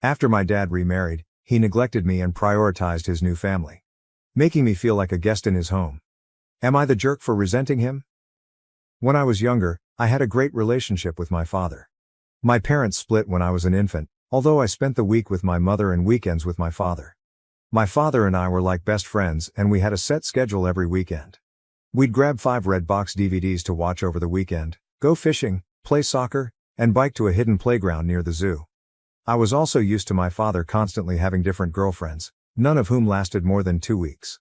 After my dad remarried, he neglected me and prioritized his new family, making me feel like a guest in his home. Am I the jerk for resenting him? When I was younger, I had a great relationship with my father. My parents split when I was an infant, although I spent the week with my mother and weekends with my father. My father and I were like best friends, and we had a set schedule every weekend. We'd grab 5 red box DVDs to watch over the weekend, go fishing, play soccer, and bike to a hidden playground near the zoo. I was also used to my father constantly having different girlfriends, none of whom lasted more than 2 weeks.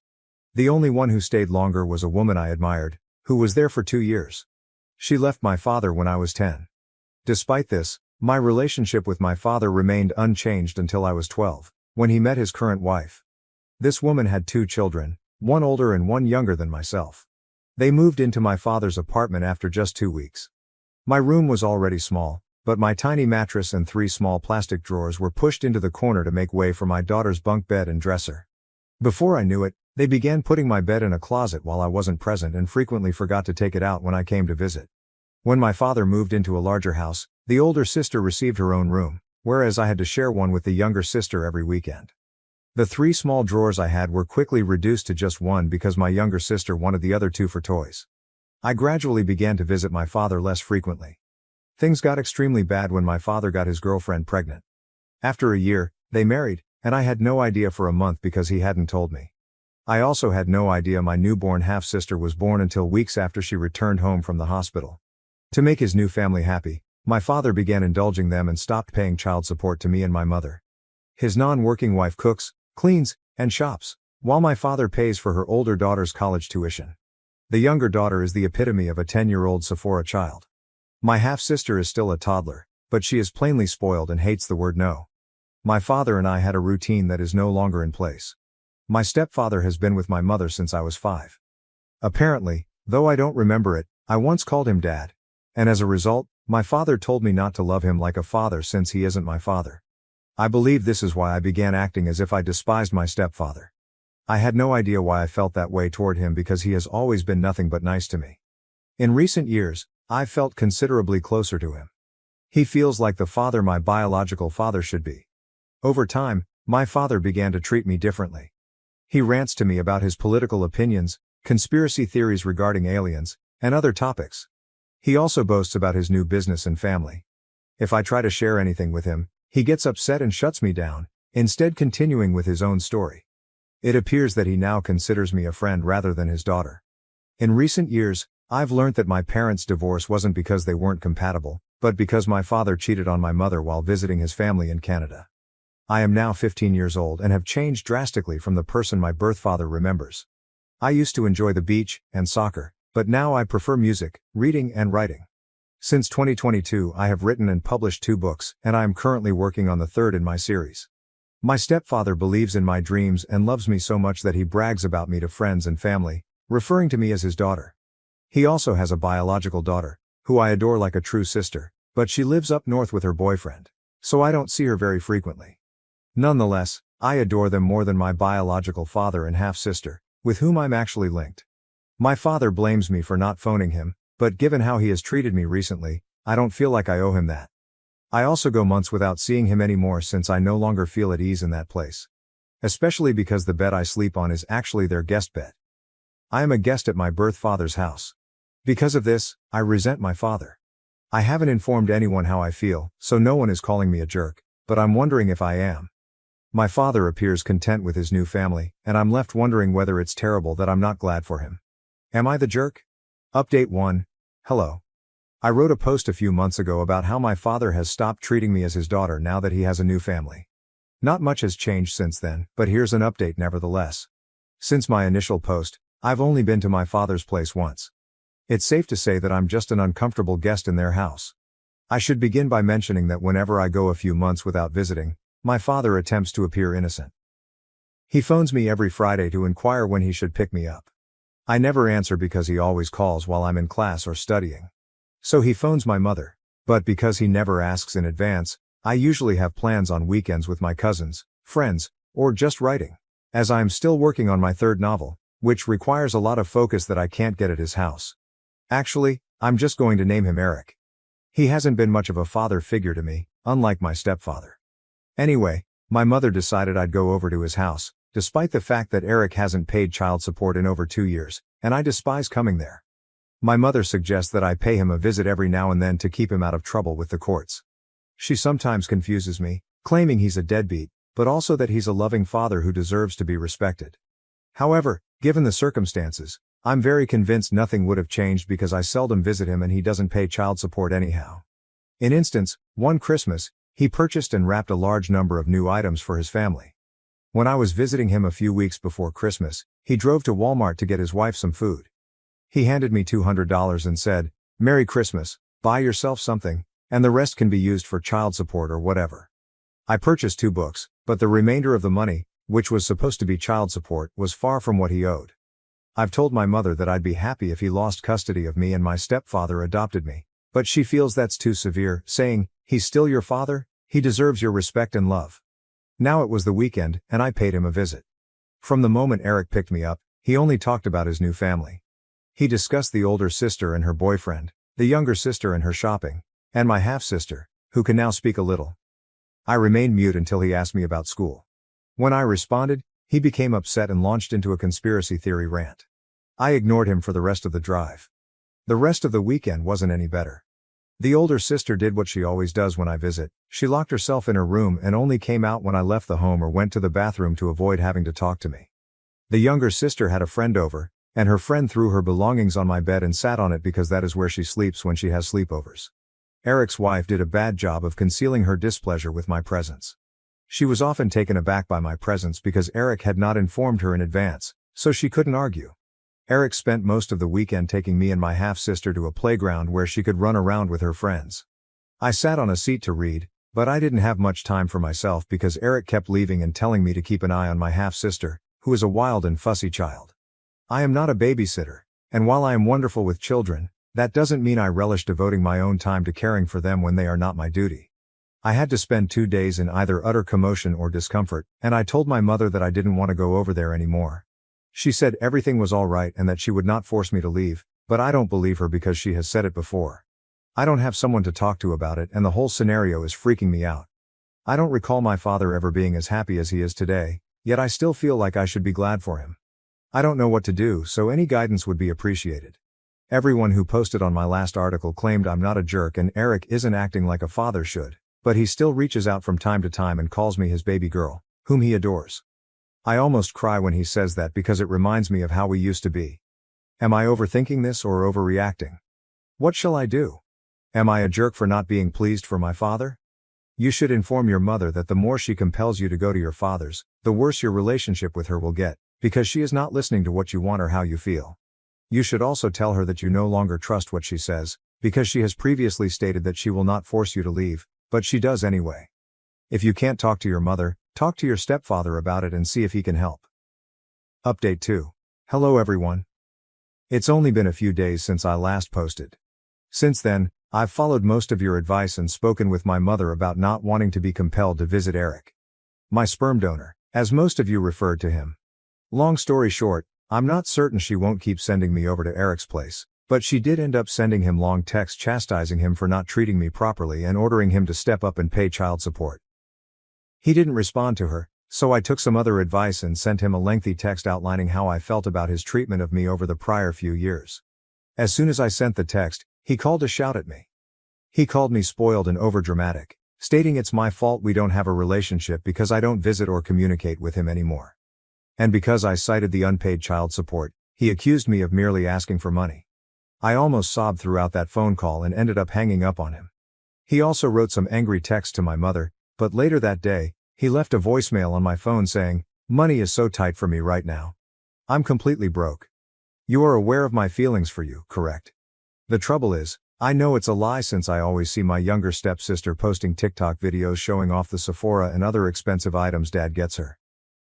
The only one who stayed longer was a woman I admired, who was there for 2 years. She left my father when I was 10. Despite this, my relationship with my father remained unchanged until I was 12, when he met his current wife. This woman had 2 children, one older and one younger than myself. They moved into my father's apartment after just 2 weeks. My room was already small, but my tiny mattress and 3 small plastic drawers were pushed into the corner to make way for my daughter's bunk bed and dresser. Before I knew it, they began putting my bed in a closet while I wasn't present and frequently forgot to take it out when I came to visit. When my father moved into a larger house, the older sister received her own room, whereas I had to share one with the younger sister every weekend. The 3 small drawers I had were quickly reduced to just 1 because my younger sister wanted the other 2 for toys. I gradually began to visit my father less frequently. Things got extremely bad when my father got his girlfriend pregnant. After a year, they married, and I had no idea for a month because he hadn't told me. I also had no idea my newborn half-sister was born until weeks after she returned home from the hospital. To make his new family happy, my father began indulging them and stopped paying child support to me and my mother. His non-working wife cooks, cleans, and shops, while my father pays for her older daughter's college tuition. The younger daughter is the epitome of a 10-year-old Sephora child. My half-sister is still a toddler, but she is plainly spoiled and hates the word no. My father and I had a routine that is no longer in place. My stepfather has been with my mother since I was 5. Apparently, though I don't remember it, I once called him Dad. And as a result, my father told me not to love him like a father since he isn't my father. I believe this is why I began acting as if I despised my stepfather. I had no idea why I felt that way toward him because he has always been nothing but nice to me. In recent years, I've felt considerably closer to him. He feels like the father my biological father should be. Over time, my father began to treat me differently. He rants to me about his political opinions, conspiracy theories regarding aliens, and other topics. He also boasts about his new business and family. If I try to share anything with him, he gets upset and shuts me down, instead continuing with his own story. It appears that he now considers me a friend rather than his daughter. In recent years, I've learned that my parents' divorce wasn't because they weren't compatible, but because my father cheated on my mother while visiting his family in Canada. I am now 15 years old and have changed drastically from the person my birth father remembers. I used to enjoy the beach and soccer, but now I prefer music, reading and writing. Since 2022 I have written and published 2 books, and I am currently working on the 3rd in my series. My stepfather believes in my dreams and loves me so much that he brags about me to friends and family, referring to me as his daughter. He also has a biological daughter, who I adore like a true sister, but she lives up north with her boyfriend, so I don't see her very frequently. Nonetheless, I adore them more than my biological father and half-sister, with whom I'm actually linked. My father blames me for not phoning him, but given how he has treated me recently, I don't feel like I owe him that. I also go months without seeing him anymore since I no longer feel at ease in that place. Especially because the bed I sleep on is actually their guest bed. I am a guest at my birth father's house. Because of this, I resent my father. I haven't informed anyone how I feel, so no one is calling me a jerk, but I'm wondering if I am. My father appears content with his new family, and I'm left wondering whether it's terrible that I'm not glad for him. Am I the jerk? Update 1. Hello. I wrote a post a few months ago about how my father has stopped treating me as his daughter now that he has a new family. Not much has changed since then, but here's an update nevertheless. Since my initial post, I've only been to my father's place once. It's safe to say that I'm just an uncomfortable guest in their house. I should begin by mentioning that whenever I go a few months without visiting, my father attempts to appear innocent. He phones me every Friday to inquire when he should pick me up. I never answer because he always calls while I'm in class or studying. So he phones my mother. But because he never asks in advance, I usually have plans on weekends with my cousins, friends, or just writing. As I am still working on my 3rd novel, which requires a lot of focus that I can't get at his house. Actually, I'm just going to name him Eric. He hasn't been much of a father figure to me, unlike my stepfather. Anyway, my mother decided I'd go over to his house, despite the fact that Eric hasn't paid child support in over 2 years, and I despise coming there. My mother suggests that I pay him a visit every now and then to keep him out of trouble with the courts. She sometimes confuses me, claiming he's a deadbeat, but also that he's a loving father who deserves to be respected. However, given the circumstances, I'm very convinced nothing would have changed because I seldom visit him and he doesn't pay child support anyhow. In instance, one Christmas, he purchased and wrapped a large number of new items for his family. When I was visiting him a few weeks before Christmas, he drove to Walmart to get his wife some food. He handed me $200 and said, "Merry Christmas, buy yourself something, and the rest can be used for child support or whatever." I purchased 2 books, but the remainder of the money, which was supposed to be child support, was far from what he owed. I've told my mother that I'd be happy if he lost custody of me and my stepfather adopted me, but she feels that's too severe, saying, "He's still your father, he deserves your respect and love." Now it was the weekend, and I paid him a visit. From the moment Eric picked me up, he only talked about his new family. He discussed the older sister and her boyfriend, the younger sister and her shopping, and my half-sister, who can now speak a little. I remained mute until he asked me about school. When I responded, he became upset and launched into a conspiracy theory rant. I ignored him for the rest of the drive. The rest of the weekend wasn't any better. The older sister did what she always does when I visit. She locked herself in her room and only came out when I left the home or went to the bathroom to avoid having to talk to me. The younger sister had a friend over, and her friend threw her belongings on my bed and sat on it because that is where she sleeps when she has sleepovers. Eric's wife did a bad job of concealing her displeasure with my presence. She was often taken aback by my presence because Eric had not informed her in advance, so she couldn't argue. Eric spent most of the weekend taking me and my half-sister to a playground where she could run around with her friends. I sat on a seat to read, but I didn't have much time for myself because Eric kept leaving and telling me to keep an eye on my half-sister, who is a wild and fussy child. I am not a babysitter, and while I am wonderful with children, that doesn't mean I relish devoting my own time to caring for them when they are not my duty. I had to spend 2 days in either utter commotion or discomfort, and I told my mother that I didn't want to go over there anymore. She said everything was all right and that she would not force me to leave, but I don't believe her because she has said it before. I don't have someone to talk to about it and the whole scenario is freaking me out. I don't recall my father ever being as happy as he is today, yet I still feel like I should be glad for him. I don't know what to do, so any guidance would be appreciated. Everyone who posted on my last article claimed I'm not a jerk and Eric isn't acting like a father should, but he still reaches out from time to time and calls me his baby girl, whom he adores. I almost cry when he says that because it reminds me of how we used to be. Am I overthinking this or overreacting? What shall I do? Am I a jerk for not being pleased for my father? You should inform your mother that the more she compels you to go to your father's, the worse your relationship with her will get, because she is not listening to what you want or how you feel. You should also tell her that you no longer trust what she says, because she has previously stated that she will not force you to leave, but she does anyway. If you can't talk to your mother, talk to your stepfather about it and see if he can help. Update 2. Hello everyone. It's only been a few days since I last posted. Since then, I've followed most of your advice and spoken with my mother about not wanting to be compelled to visit Eric. My sperm donor, as most of you referred to him. Long story short, I'm not certain she won't keep sending me over to Eric's place, but she did end up sending him long texts chastising him for not treating me properly and ordering him to step up and pay child support. He didn't respond to her, so I took some other advice and sent him a lengthy text outlining how I felt about his treatment of me over the prior few years. As soon as I sent the text, he called to shout at me. He called me spoiled and overdramatic, stating it's my fault we don't have a relationship because I don't visit or communicate with him anymore. And because I cited the unpaid child support, he accused me of merely asking for money. I almost sobbed throughout that phone call and ended up hanging up on him. He also wrote some angry texts to my mother, but later that day, he left a voicemail on my phone saying, "Money is so tight for me right now. I'm completely broke. You are aware of my feelings for you, correct?" The trouble is, I know it's a lie since I always see my younger stepsister posting TikTok videos showing off the Sephora and other expensive items dad gets her.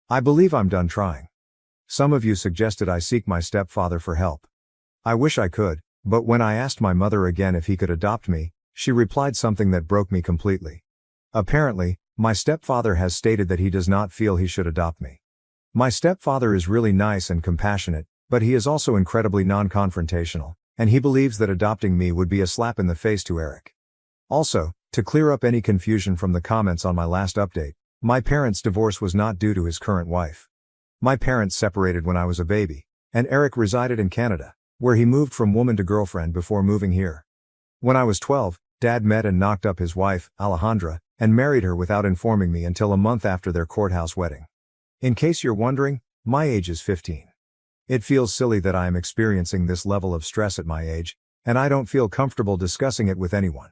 I believe I'm done trying. Some of you suggested I seek my stepfather for help. I wish I could, but when I asked my mother again if he could adopt me, she replied something that broke me completely. Apparently, my stepfather has stated that he does not feel he should adopt me. My stepfather is really nice and compassionate, but he is also incredibly non-confrontational, and he believes that adopting me would be a slap in the face to Eric. Also, To clear up any confusion from the comments on my last update, my parents' divorce was not due to his current wife. My parents separated when I was a baby, and Eric resided in Canada, where he moved from woman to girlfriend before moving here. When I was 12, Dad met and knocked up his wife, Alejandra, and married her without informing me until a month after their courthouse wedding. In case you're wondering, my age is 15. It feels silly that I am experiencing this level of stress at my age, and I don't feel comfortable discussing it with anyone.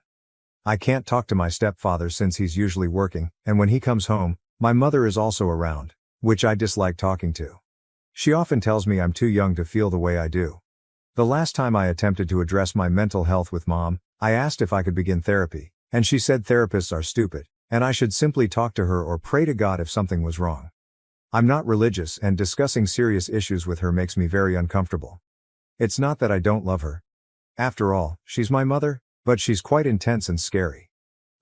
I can't talk to my stepfather since he's usually working, and when he comes home, my mother is also around, which I dislike talking to. She often tells me I'm too young to feel the way I do. The last time I attempted to address my mental health with Mom, I asked if I could begin therapy, and she said therapists are stupid, and I should simply talk to her or pray to God if something was wrong. I'm not religious, and discussing serious issues with her makes me very uncomfortable. It's not that I don't love her. After all, she's my mother, but she's quite intense and scary.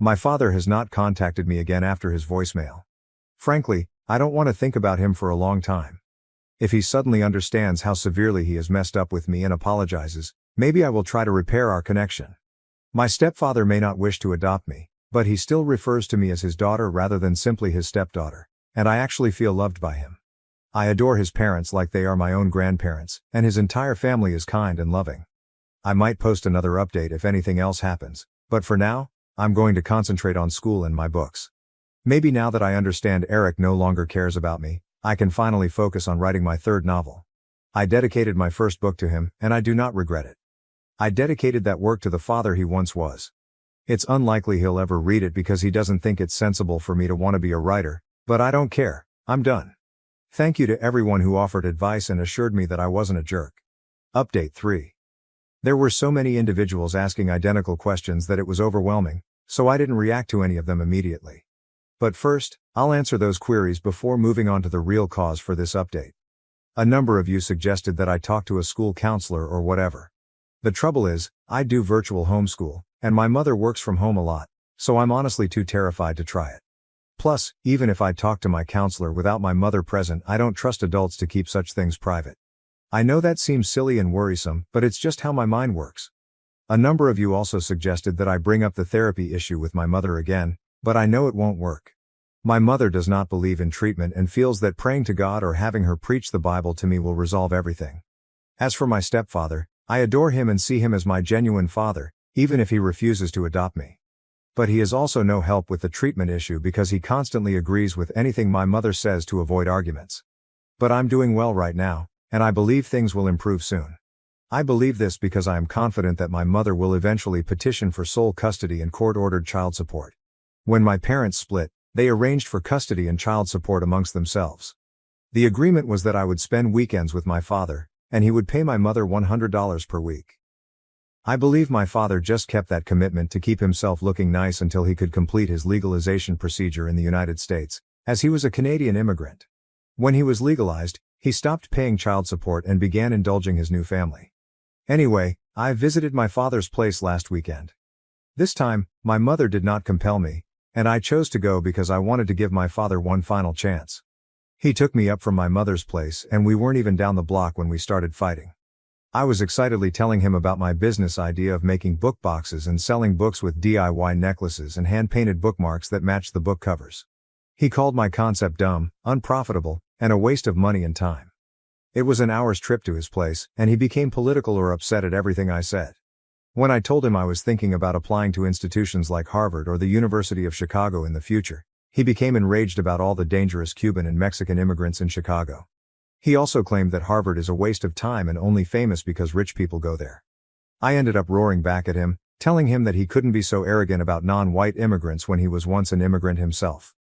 My father has not contacted me again after his voicemail. Frankly, I don't want to think about him for a long time. If he suddenly understands how severely he has messed up with me and apologizes, maybe I will try to repair our connection. My stepfather may not wish to adopt me, but he still refers to me as his daughter rather than simply his stepdaughter, and I actually feel loved by him. I adore his parents like they are my own grandparents, and his entire family is kind and loving. I might post another update if anything else happens, but for now, I'm going to concentrate on school and my books. Maybe now that I understand Eric no longer cares about me, I can finally focus on writing my third novel. I dedicated my first book to him, and I do not regret it. I dedicated that work to the father he once was. It's unlikely he'll ever read it because he doesn't think it's sensible for me to want to be a writer, but I don't care, I'm done. Thank you to everyone who offered advice and assured me that I wasn't a jerk. Update 3. There were so many individuals asking identical questions that it was overwhelming, so I didn't react to any of them immediately. But first, I'll answer those queries before moving on to the real cause for this update. A number of you suggested that I talk to a school counselor or whatever. The trouble is, I do virtual homeschool, and my mother works from home a lot, so I'm honestly too terrified to try it. Plus, even if I talk to my counselor without my mother present, I don't trust adults to keep such things private. I know that seems silly and worrisome, but it's just how my mind works. A number of you also suggested that I bring up the therapy issue with my mother again, but I know it won't work. My mother does not believe in treatment and feels that praying to God or having her preach the Bible to me will resolve everything. As for my stepfather, I adore him and see him as my genuine father, even if he refuses to adopt me. But he is also no help with the treatment issue because he constantly agrees with anything my mother says to avoid arguments. But I'm doing well right now, and I believe things will improve soon. I believe this because I am confident that my mother will eventually petition for sole custody and court-ordered child support. When my parents split, they arranged for custody and child support amongst themselves. The agreement was that I would spend weekends with my father, and he would pay my mother $100 per week. I believe my father just kept that commitment to keep himself looking nice until he could complete his legalization procedure in the United States, as he was a Canadian immigrant. When he was legalized, he stopped paying child support and began indulging his new family. Anyway, I visited my father's place last weekend. This time, my mother did not compel me, and I chose to go because I wanted to give my father one final chance. He took me up from my mother's place and we weren't even down the block when we started fighting. I was excitedly telling him about my business idea of making book boxes and selling books with DIY necklaces and hand-painted bookmarks that matched the book covers. He called my concept dumb, unprofitable, and a waste of money and time. It was an hour's trip to his place, and he became political or upset at everything I said. When I told him I was thinking about applying to institutions like Harvard or the University of Chicago in the future, he became enraged about all the dangerous Cuban and Mexican immigrants in Chicago. He also claimed that Harvard is a waste of time and only famous because rich people go there. I ended up roaring back at him, telling him that he couldn't be so arrogant about non-white immigrants when he was once an immigrant himself.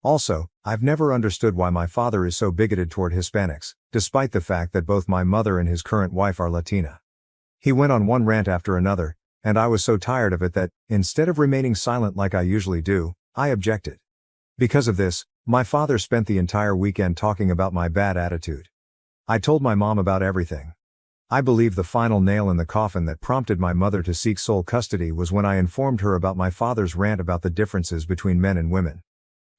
Also, I've never understood why my father is so bigoted toward Hispanics, despite the fact that both my mother and his current wife are Latina. He went on one rant after another, and I was so tired of it that, instead of remaining silent like I usually do, I objected. Because of this, my father spent the entire weekend talking about my bad attitude. I told my mom about everything. I believe the final nail in the coffin that prompted my mother to seek sole custody was when I informed her about my father's rant about the differences between men and women.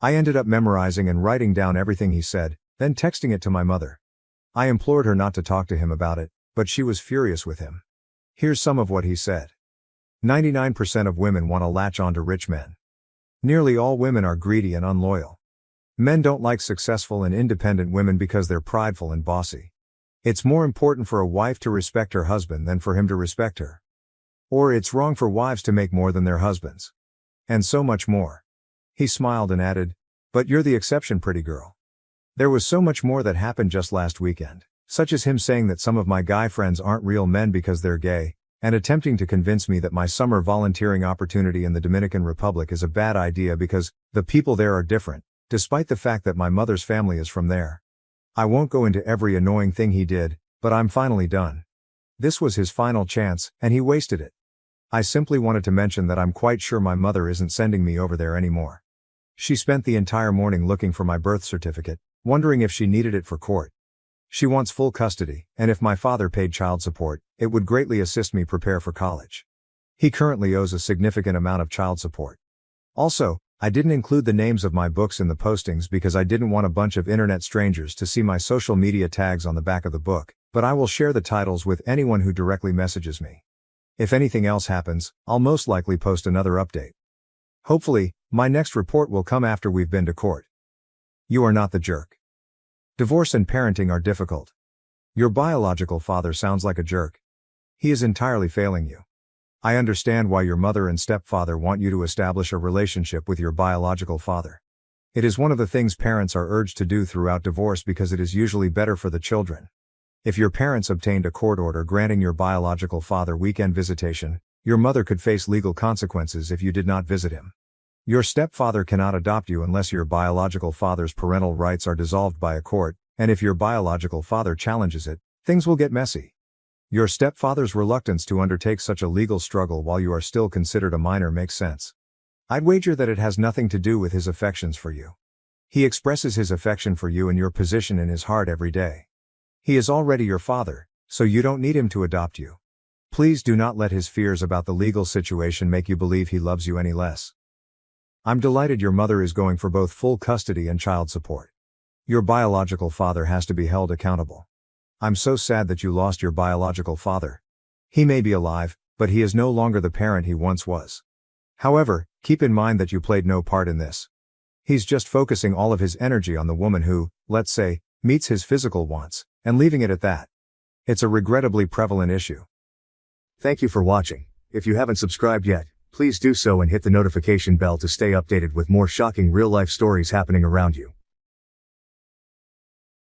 I ended up memorizing and writing down everything he said, then texting it to my mother. I implored her not to talk to him about it, but she was furious with him. Here's some of what he said. 99% of women want to latch onto rich men. Nearly all women are greedy and unloyal. Men don't like successful and independent women because they're prideful and bossy. It's more important for a wife to respect her husband than for him to respect her. Or it's wrong for wives to make more than their husbands. And so much more. He smiled and added, "But you're the exception, pretty girl." There was so much more that happened just last weekend, such as him saying that some of my guy friends aren't real men because they're gay, and attempting to convince me that my summer volunteering opportunity in the Dominican Republic is a bad idea because the people there are different, despite the fact that my mother's family is from there. I won't go into every annoying thing he did, but I'm finally done. This was his final chance, and he wasted it. I simply wanted to mention that I'm quite sure my mother isn't sending me over there anymore. She spent the entire morning looking for my birth certificate, wondering if she needed it for court. She wants full custody, and if my father paid child support, it would greatly assist me prepare for college. He currently owes a significant amount of child support. Also, I didn't include the names of my books in the postings because I didn't want a bunch of internet strangers to see my social media tags on the back of the book, but I will share the titles with anyone who directly messages me. If anything else happens, I'll most likely post another update. Hopefully, my next report will come after we've been to court. You are not the jerk. Divorce and parenting are difficult. Your biological father sounds like a jerk. He is entirely failing you. I understand why your mother and stepfather want you to establish a relationship with your biological father. It is one of the things parents are urged to do throughout divorce because it is usually better for the children. If your parents obtained a court order granting your biological father weekend visitation, your mother could face legal consequences if you did not visit him. Your stepfather cannot adopt you unless your biological father's parental rights are dissolved by a court, and if your biological father challenges it, things will get messy. Your stepfather's reluctance to undertake such a legal struggle while you are still considered a minor makes sense. I'd wager that it has nothing to do with his affections for you. He expresses his affection for you and your position in his heart every day. He is already your father, so you don't need him to adopt you. Please do not let his fears about the legal situation make you believe he loves you any less. I'm delighted your mother is going for both full custody and child support. Your biological father has to be held accountable. I'm so sad that you lost your biological father. He may be alive, but he is no longer the parent he once was. However, keep in mind that you played no part in this. He's just focusing all of his energy on the woman who, let's say, meets his physical wants, and leaving it at that. It's a regrettably prevalent issue. Thank you for watching. If you haven't subscribed yet, please do so and hit the notification bell to stay updated with more shocking real-life stories happening around you.